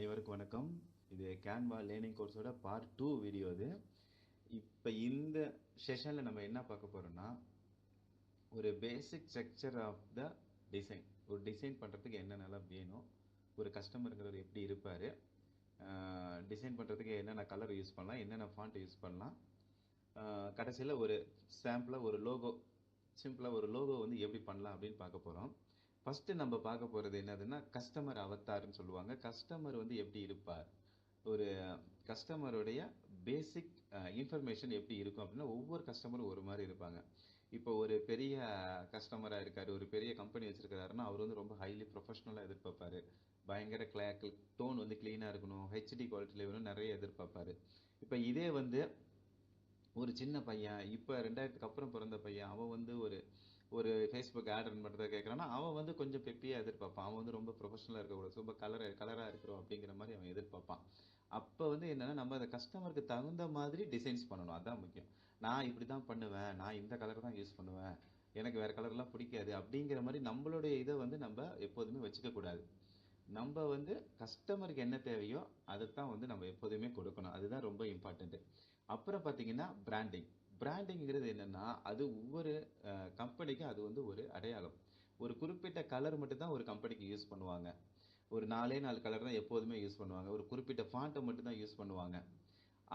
அனைவருக்கும் வணக்கம். இது கேன்வா லேர்னிங் கோர்ஸோட பார்ட் 2 வீடியோ இது. இப்போ இந்த செஷனில் நம்ம என்ன பார்க்க போகிறோம்னா, ஒரு basic structure of the design. ஒரு டிசைன் பண்ணுறதுக்கு என்னென்னலாம் வேணும், ஒரு கஸ்டமருங்கிறவர் எப்படி இருப்பார், டிசைன் பண்ணுறதுக்கு என்னென்ன கலர் யூஸ் பண்ணலாம், என்னென்ன ஃபாண்ட் யூஸ் பண்ணலாம், கடைசியில் ஒரு சாம்பிளாக ஒரு லோகோ, சிம்பிளாக ஒரு லோகோ வந்து எப்படி பண்ணலாம் அப்படின்னு பார்க்க போகிறோம். ஃபஸ்ட்டு நம்ம பார்க்க போகிறது என்னதுன்னா, கஸ்டமர் அவத்தார்னு சொல்லுவாங்க. கஸ்டமர் வந்து எப்படி இருப்பார், ஒரு கஸ்டமருடைய பேசிக் இன்ஃபர்மேஷன் எப்படி இருக்கும் அப்படின்னா, ஒவ்வொரு கஸ்டமரும் ஒரு மாதிரி இருப்பாங்க. இப்போ ஒரு பெரிய கஸ்டமராக இருக்கார், ஒரு பெரிய கம்பெனி வச்சுருக்காருன்னா அவர் வந்து ரொம்ப ஹைலி ப்ரொஃபஷ்னலாக எதிர்பார்ப்பார். பயங்கர டோன் வந்து க்ளீனாக இருக்கணும், ஹெச்டி குவாலிட்டியில் வேணும், நிறைய எதிர்பார்ப்பார். இப்போ இதே வந்து ஒரு சின்ன பையன், இப்போ 2000க்கு அப்புறம் பிறந்த பையன், அவன் வந்து ஒரு ஃபேஸ்புக் ஆட் ரன் பண்ணுறதை கேட்குறான்னா, அவன் வந்து கொஞ்சம் பெப்பியாக எதிர்பார்ப்பான். அவன் வந்து ரொம்ப ப்ரொஃபஷனலாக இருக்கக்கூடாது, ரொம்ப கலராக இருக்கிறோம் அப்படிங்கிற மாதிரி அவன் எதிர்பார்ப்பான். அப்போ வந்து என்னென்னா, நம்ம அந்த கஸ்டமருக்கு தகுந்த மாதிரி டிசைன்ஸ் பண்ணணும். அதுதான் முக்கியம். நான் இப்படி தான் பண்ணுவேன், நான் இந்த கலர் தான் யூஸ் பண்ணுவேன், எனக்கு வேறு கலர்லாம் பிடிக்காது அப்படிங்கிற மாதிரி நம்மளுடைய இதை வந்து நம்ம எப்போதுமே வச்சுக்கக்கூடாது. நம்ம வந்து கஸ்டமருக்கு என்ன தேவையோ அதைத்தான் வந்து நம்ம எப்போதுமே கொடுக்கணும். அதுதான் ரொம்ப இம்பார்ட்டண்ட்டு. அப்புறம் பார்த்தீங்கன்னா பிராண்டிங்கிறது என்னென்னா, அது ஒவ்வொரு கம்பெனிக்கும் அது வந்து ஒரு அடையாளம். ஒரு குறிப்பிட்ட கலர் மட்டும்தான் ஒரு கம்பெனிக்கு யூஸ் பண்ணுவாங்க. ஒரு 4 கலர் தான் எப்போதுமே யூஸ் பண்ணுவாங்க. ஒரு குறிப்பிட்ட ஃபாண்ட்டை மட்டும்தான் யூஸ் பண்ணுவாங்க.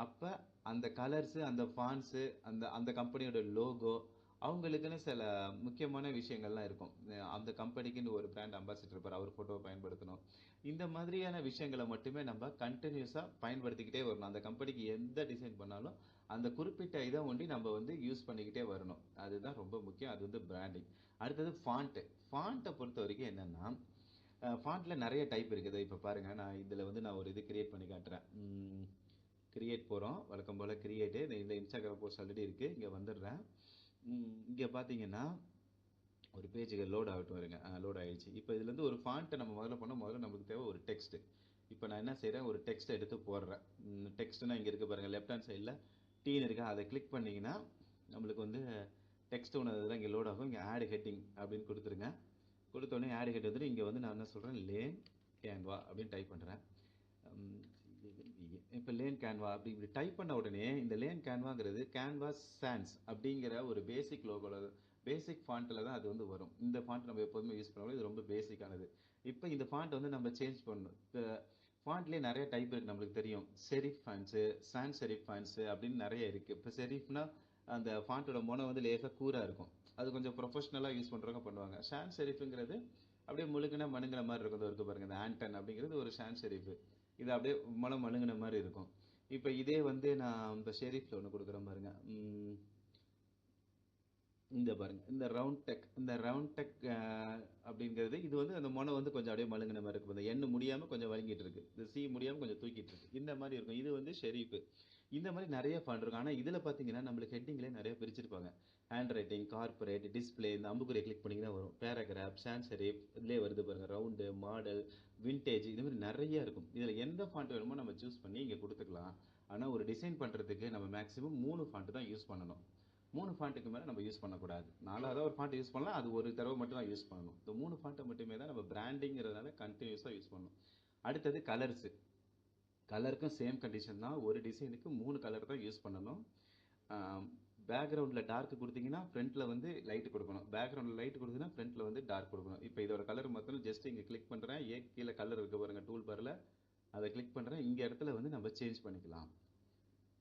அப்போ அந்த கலர்ஸு, அந்த ஃபாண்ட்ஸு, அந்த அந்த கம்பெனியோட லோகோ, அவங்களுக்குன்னு சில முக்கியமான விஷயங்கள்லாம் இருக்கும். அந்த கம்பெனிக்குன்னு ஒரு பிராண்ட் அம்பாசிடர் இருப்பார், அவர் ஃபோட்டோவை பயன்படுத்தணும். இந்த மாதிரியான விஷயங்களை மட்டுமே நம்ம கண்டினியூஸாக பயன்படுத்திக்கிட்டே வரணும். அந்த கம்பெனிக்கு எந்த டிசைன் பண்ணாலும் அந்த குறிப்பிட்ட இதை ஒண்டி நம்ம வந்து யூஸ் பண்ணிக்கிட்டே வரணும். அதுதான் ரொம்ப முக்கியம். அது வந்து பிராண்டிங். அடுத்தது ஃபாண்ட்டை பொறுத்த வரைக்கும் என்னென்னா, ஃபாண்ட்டில் நிறைய டைப் இருக்குது. இப்போ பாருங்கள், நான் ஒரு இது கிரியேட் பண்ணி காட்டுறேன். கிரியேட் போகிறோம், வழக்கம் போல் கிரியேட்டு. இந்த இன்ஸ்டாகிராம் போஸ்ட் ஆல்ரெடி இருக்குது, இங்கே வந்துடுறேன். இங்கே பார்த்தீங்கன்னா ஒரு பேஜுக்கு லோட் ஆகட்டும் வருங்க. லோட் ஆகிடுச்சு. இப்போ இதுலேருந்து ஒரு ஃபாண்ட்டை நம்ம முதல்ல நம்மளுக்கு தேவை ஒரு டெக்ஸ்ட்டு. இப்போ நான் என்ன செய்கிறேன், ஒரு டெக்ஸ்ட்டை எடுத்து போடுறேன். டெக்ஸ்ட்டுனா இங்கே இருக்குது பாருங்கள், லெஃப்ட் ஹேண்ட் சைடில் டீன் இருக்கா, அதை கிளிக் பண்ணிங்கன்னா நம்மளுக்கு வந்து டெக்ஸ்ட் ஒன்று இதெல்லாம் இங்கே லோட் ஆகும். இங்கே ஆட் ஹெட்டிங் அப்படின்னு கொடுத்துருங்க. கொடுத்தோடனே ஆட் ஹெட் வந்துட்டு இங்கே வந்து நான் என்ன சொல்கிறேன், லேன் கேன்வா அப்படின்னு டைப் பண்ணுறேன். இப்போ லேன் கேன்வா அப்படி இப்படி டைப் பண்ண உடனே இந்த லேன் கேன்வாங்கிறது கேன்வாஸ் சான்ஸ் அப்படிங்கிற ஒரு பேசிக் லோகோவில், பேசிக் ஃபாண்ட்டில் தான் அது வந்து வரும். இந்த ஃபாண்ட் நம்ம எப்போதுமே யூஸ் பண்ணுவோம், இது ரொம்ப பேசிக்கானது. இப்போ இந்த ஃபாண்ட் வந்து நம்ம சேஞ்ச் பண்ணணும். இப்போ ஃபாண்ட்லேயே நிறைய டைப் இருக்குது, நம்மளுக்கு தெரியும். Sheriff fonts, chance sheriff fonts அப்படின்னு நிறைய இருக்குது. இப்போ செரிஃப்னா அந்த ஃபாண்ட்டோட முனை வந்து லேசாக கூராக இருக்கும், அது கொஞ்சம் ப்ரொஃபஷ்னலாக யூஸ் பண்ணுறவங்க பண்ணுவாங்க. சான்ஸ் செரிஃபுங்கிறது அப்படியே முழுங்கின மணுங்கின மாதிரி இருக்கும். இருக்கு பாருங்கள், இந்த ஆண்டன் அப்படிங்கிறது ஒரு சான்ஸ் செரிஃபு. இது அப்படியே மனம் மழுங்கின மாதிரி இருக்கும். இப்போ இதே வந்து நான் இந்த ஷெரீஃபில் ஒன்று கொடுக்குறேன் பாருங்க. இந்த பாருங்க, இந்த ரவுண்ட் டெக் அப்படிங்கிறது, இது வந்து அந்த மொனை வந்து கொஞ்சம் அப்படியே மழுங்கின மாதிரி இருக்கும். இந்த எண்ணு முடியாமல் கொஞ்சம் வழங்கிட்டு இருக்கு, இந்த சி முடியாமல் கொஞ்சம் தூக்கிட்டு இருக்கு, இந்த மாதிரி இருக்கும். இது வந்து ஷெரீஃபு. இந்த மாதிரி நிறைய ஃபாண்ட் இருக்கும். ஆனால் இதில் பார்த்தீங்கன்னா நம்மளுக்கு ஹெட்டிங்லேயே நிறைய பிரிச்சிருப்பாங்க. ஹேண்ட் ரைட்டிங், கார்பரேட், டிஸ்பிளே, இந்த அம்புக்குறியை கிளிக் பண்ணிங்கன்னா வரும். பேராகிராஃப், சான்ஸ் செரிஃப், இதுலேயே வருது பாருங்கள், ரவுண்டு, மாடல், விண்டேஜ், இது மாதிரி நிறைய இருக்கும். இதில் எந்த ஃபாண்ட் வேணுமோ நம்ம சூஸ் பண்ணி இங்கே கொடுத்துக்கலாம். ஆனால் ஒரு டிசைன் பண்ணுறதுக்கு நம்ம மேக்ஸிமம் 3 ஃபாண்ட் தான் யூஸ் பண்ணணும். 3 ஃபாண்ட்டுக்கு மேலே நம்ம யூஸ் பண்ணக்கூடாது. 4வது ஒரு ஃபாண்ட் யூஸ் பண்ணலாம், அது ஒரு தடவை மட்டும் தான் யூஸ் பண்ணணும். இந்த 3 ஃபாண்ட்டை மட்டுமே தான் நம்ம பிராண்டிங்கிறதுனால கண்டினியூஸாக யூஸ் பண்ணணும். அடுத்தது கலர்ஸு. கலருக்கும் சேம் கண்டிஷன் தான். ஒரு டிசைனுக்கு 3 கலர் தான் யூஸ் பண்ணணும். பேக்ரவுண்டில் டார்க் கொடுத்தீங்கன்னா ஃப்ரண்ட்டில் வந்து லைட்டு கொடுக்கணும், பேக்ரவுண்டில் லைட் கொடுத்தீங்கன்னா ஃப்ரண்ட்டில் வந்து டார்க் கொடுக்கணும். இப்போ இதோட கலர் மாற்றணும். ஜஸ்ட் இங்கே கிளிக் பண்ணுறேன், கீழே கலர் இருக்க பாருங்கள் டூல் பாரில், அதை கிளிக் பண்ணுறேன். இங்கே இடத்துல வந்து நம்ம சேஞ்ச் பண்ணிக்கலாம்.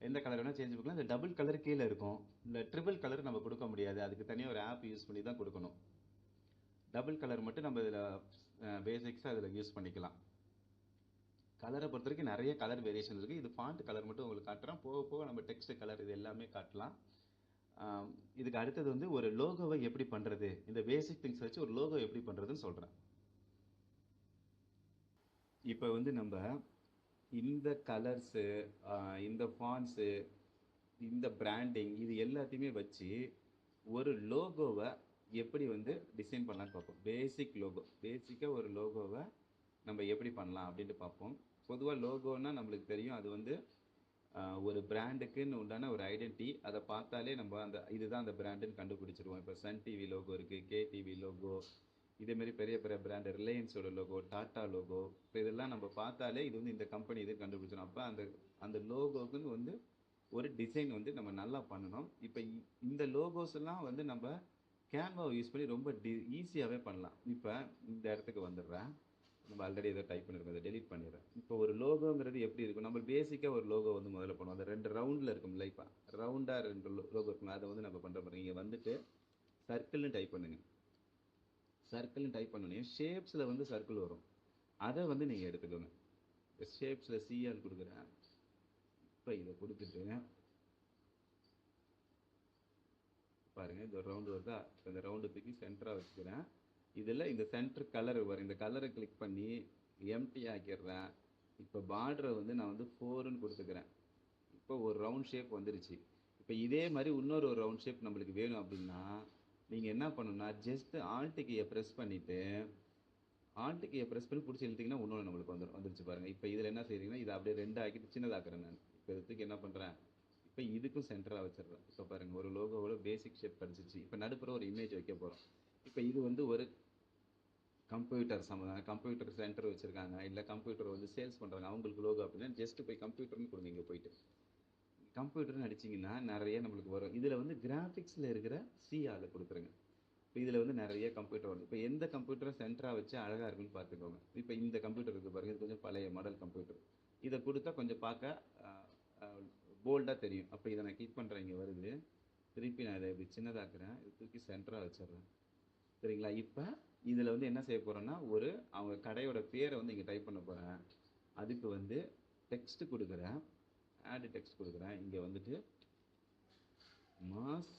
எந்த கலர் வேணால் சேஞ்ச் பண்ணிக்கலாம். இந்த டபுள் கலர் கீழே இருக்கும். இல்லை ட்ரிபிள் கலர் நம்ம கொடுக்க முடியாது, அதுக்கு தனியாக ஒரு ஆப் யூஸ் பண்ணி தான் கொடுக்கணும். டபுள் கலர் மட்டும் நம்ம இதில் பேசிக்ஸாக அதில் யூஸ் பண்ணிக்கலாம். கலரை பொறுத்த வரைக்கும் நிறைய கலர் வேரியேஷன் இருக்குது. இது ஃபாண்ட் கலர் மட்டும் உங்களுக்கு காட்டுறேன். போக போக நம்ம டெக்ஸ்ட் கலர் இது எல்லாமே காட்டலாம். இதுக்கு அடுத்தது வந்து ஒரு லோகோவை எப்படி பண்ணுறது, இந்த பேசிக் திங்ஸ் வச்சு ஒரு லோகோ எப்படி பண்ணுறதுன்னு சொல்கிறேன். இப்போ வந்து நம்ம இந்த கலர்ஸு, இந்த ஃபாண்ட்ஸு, இந்த பிராண்டிங், இது எல்லாத்தையுமே வச்சு ஒரு லோகோவை எப்படி வந்து டிசைன் பண்ணலான்னு பார்ப்போம். பேசிக் லோகோ, பேசிக்காக ஒரு லோகோவை நம்ம எப்படி பண்ணலாம் அப்படின்ட்டு பார்ப்போம். பொதுவாக லோகோன்னா நம்மளுக்கு தெரியும், அது வந்து ஒரு பிராண்டுக்குன்னு உண்டான ஒரு ஐடென்டிட்டி. அதை பார்த்தாலே நம்ம இதுதான் அந்த பிராண்டுன்னு கண்டுபிடிச்சிருவோம். இப்போ சன் டிவி லோகோ இருக்குது, கே டிவி லோகோ, இதே மாதிரி பெரிய பெரிய பிராண்ட் ரிலையன்ஸோட லோகோ, டாட்டா லோகோ, இப்போ இதெல்லாம் நம்ம பார்த்தாலே இது வந்து இந்த கம்பெனி இது கண்டுபிடிச்சிடும். அப்போ அந்த அந்த லோகோக்குன்னு வந்து ஒரு டிசைன் வந்து நம்ம நல்லா பண்ணணும். இப்போ இந்த லோகோஸ் எல்லாம் வந்து நம்ம கேன்வாவை யூஸ் பண்ணி ரொம்ப ஈஸியாகவே பண்ணலாம். இப்போ இந்த இடத்துக்கு வந்துடுறேன். நம்ம ஆல்ரெடி ஏதோ டைப் பண்ணிருக்கோம், அதை டெலிட் பண்ணிடுறேன். இப்போ ஒரு லோகோங்கிறது எப்படி இருக்கும்? நம்ம பேசிக்காக ஒரு லோகோ வந்து முதல்ல பண்ணுவோம். அந்த 2 ரவுண்டில் இருக்கும்ல, இப்போ ரவுண்டாக 2 லோகோ இருக்கும்ல, அதை வந்து நம்ம பண்ணுற பாருங்க. இங்கே வந்துட்டு சர்க்கிள்னு டைப் பண்ணுங்க. சர்க்கிள்னு டைப் பண்ணோன்னே ஷேப்ஸில் வந்து சர்க்கிள் வரும். அதை வந்து நீங்கள் எடுத்துக்கோங்க. ஷேப்ஸில் சிஆல் கொடுக்குறேன். இப்போ இதை கொடுத்துட்டு பாருங்கள், இந்த ரவுண்டு வருதா? இந்த ரவுண்டு தூக்கி சென்டராக வச்சுக்கிறேன். இதில் இந்த சென்டர் கலர் வரும். இந்த கலரை கிளிக் பண்ணி எம்டி ஆக்கிடுறேன். இப்போ பார்டரை வந்து நான் வந்து 4ன்னு கொடுத்துக்கிறேன். இப்போ ஒரு ரவுண்ட் ஷேப் வந்துருச்சு. இப்போ இதே மாதிரி இன்னொரு ஒரு ரவுண்ட் ஷேப் நம்மளுக்கு வேணும் அப்படின்னா நீங்கள் என்ன பண்ணணும்னா ஜஸ்ட் ஆல்ட் கீயை ப்ரெஸ் பண்ணிவிட்டு பிடிச்சி இழுத்தீங்கன்னா இன்னொன்று நம்மளுக்கு வந்துருச்சு பாருங்கள். இப்போ இதில் என்ன செய்றீங்கன்னா இதை அப்படியே 2 ஆக்கிட்டு சின்னதாக்குறேன் நான். இப்போ இதுக்கு என்ன பண்ணுறேன், இப்போ இதுக்கும் சென்டராக வச்சிடுறேன். இப்போ பாருங்கள், ஒரு லோகோவோட பேசிக் ஷேப் கிடச்சிச்சு. இப்போ நடுப்புற ஒரு இமேஜ் வைக்க போகிறோம். இப்போ இது வந்து ஒரு கம்ப்யூட்டர் சென்டர் வச்சுருக்காங்க, இல்லை கம்ப்யூட்டர் வந்து சேல்ஸ் பண்ணுறாங்க, அவங்களுக்கு லோகோ அப்படின்னா ஜஸ்ட் போய் கம்ப்யூட்டர்னு கொடுங்க. இங்கே போயிட்டு கம்ப்யூட்டர்னு அடிச்சிங்கன்னா நிறைய நம்மளுக்கு வரும். இதில் வந்து கிராஃபிக்ஸில் இருக்கிற சிஆல கொடுத்துருங்க. இப்போ இதில் வந்து நிறைய கம்ப்யூட்டர் வரும். இப்போ எந்த கம்ப்யூட்டரை சென்டராக வச்சு அழகாக இருக்குன்னு பார்த்துக்கோங்க. இப்போ இந்த கம்ப்யூட்டர் இருக்குது பாருங்கள், இது கொஞ்சம் பழைய மாடல் கம்ப்யூட்டர். இதை கொடுத்தா கொஞ்சம் பார்க்க போல்டாக தெரியும். அப்போ இதை நான் கிளிக் பண்ணுறேன், இங்கே வருது. திருப்பி நான் இதை இப்படி சின்னதாக்குறேன், இது தூக்கி சென்டராக வச்சிடுறேன். சரிங்களா? இப்போ இதில் வந்து என்ன செய்ய போகிறேன்னா அவங்க கடையோட பேரை வந்து இங்கே டைப் பண்ண போகிறேன். அதுக்கு வந்து டெக்ஸ்ட் கொடுக்குறேன், ஆட் டெக்ஸ்ட் கொடுக்குறேன். இங்கே வந்துட்டு mass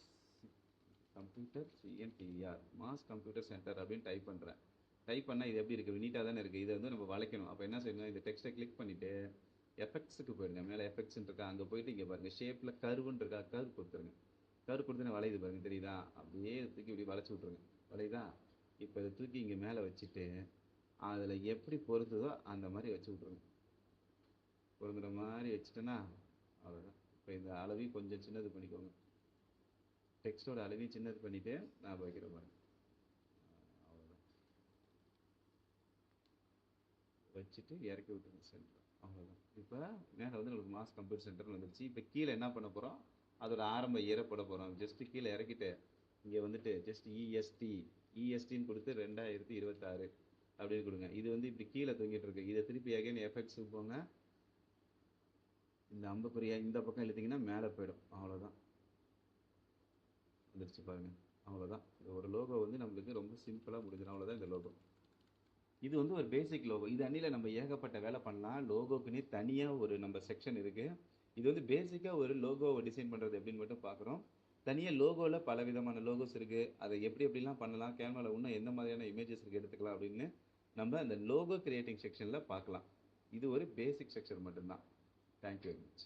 computer CNTR mass computer centre அப்படின்னு டைப் பண்ணுறேன். டைப் பண்ணால் இது எப்படி இருக்குது? நீட்டாக தானே இருக்குது. இதை வந்து நம்ம வளைக்கணும். அப்போ என்ன செய்யணும், இந்த டெக்ஸ்ட்டை கிளிக் பண்ணிவிட்டு எஃபெக்ட்ஸுக்கு போயிடுங்க. மேலே எஃபெக்ட்ஸ்ன்னு இருக்கா, அங்கே போயிட்டு இங்கே பாருங்கள் ஷேப்பில் கர்வுன்னு இருக்கா, கர்வ் கொடுத்துருங்க. கர்வ் கொடுத்து வளையுது பாருங்கள், தெரியுதா? அப்படியே தூக்கி இப்படி வளைச்சி விட்ருங்க. வளையுதா? இப்போ இதை தூக்கி இங்கே மேலே வச்சுட்டு அதில் எப்படி பொருந்துதோ அந்த மாதிரி வச்சு விட்ருங்க. பொருந்துற மாதிரி வச்சுட்டேன்னா அவ்வளோதான். இப்போ இந்த அளவையும் கொஞ்சம் சின்னது பண்ணிக்கோங்க. டெக்ஸ்டோட அளவையும் சின்னது பண்ணிவிட்டு நான் வைக்கிற பாருங்க. அவ்வளோதான். வச்சுட்டு இறக்கி விட்டுருங்க சென்டர். அவ்வளோதான். இப்போ மேலே வந்து உங்களுக்கு மாஸ் கம்ப்யூட்டர் சென்டர்னு வந்துருச்சு. இப்போ கீழே என்ன பண்ண போகிறோம், அதோட ஆரம்ப இயரை போட போகிறோம். ஜஸ்ட்டு கீழே இறக்கிட்டு இங்கே வந்துட்டு ஜஸ்ட் இஎஸ்டின்னு கொடுத்து 2026 அப்படின்னு கொடுங்க. இது வந்து இப்படி கீழே தொங்கிட்டு இருக்கு. இதை திருப்பி அகைன் எஃபெக்ட்ஸுக்கு போங்க. இந்த அம்புக்குறியா இந்த பக்கம் இழுத்தீங்கன்னா மேலே போயிடும். அவ்வளோதான், வந்துருச்சு பாருங்கள். அவ்வளோதான். இந்த ஒரு லோகோ வந்து நம்மளுக்கு ரொம்ப சிம்பிளாக முடிஞ்சிடும். அவ்வளோதான் இந்த லோகோ. இது வந்து ஒரு பேசிக் லோகோ. இது அன்னியில் நம்ம ஏகப்பட்ட வேலை பண்ணலாம். லோகோக்குன்னே தனியாக ஒரு நம்ம செக்ஷன் இருக்குது. இது வந்து பேசிக்காக ஒரு லோகோவை டிசைன் பண்ணுறது எப்படின்னு மட்டும் பார்க்குறோம். தனியாக லோகோவில் பல விதமான லோகோஸ் இருக்குது. அதை எப்படிலாம் பண்ணலாம், கேன்வாவில் இன்னும் எந்த மாதிரியான இமேஜஸ் இருக்குது எடுத்துக்கலாம் அப்படின்னு நம்ம அந்த லோகோ கிரியேட்டிங் செக்ஷனில் பார்க்கலாம். இது ஒரு பேசிக் செக்ஷன் மட்டும்தான். Thank you very much.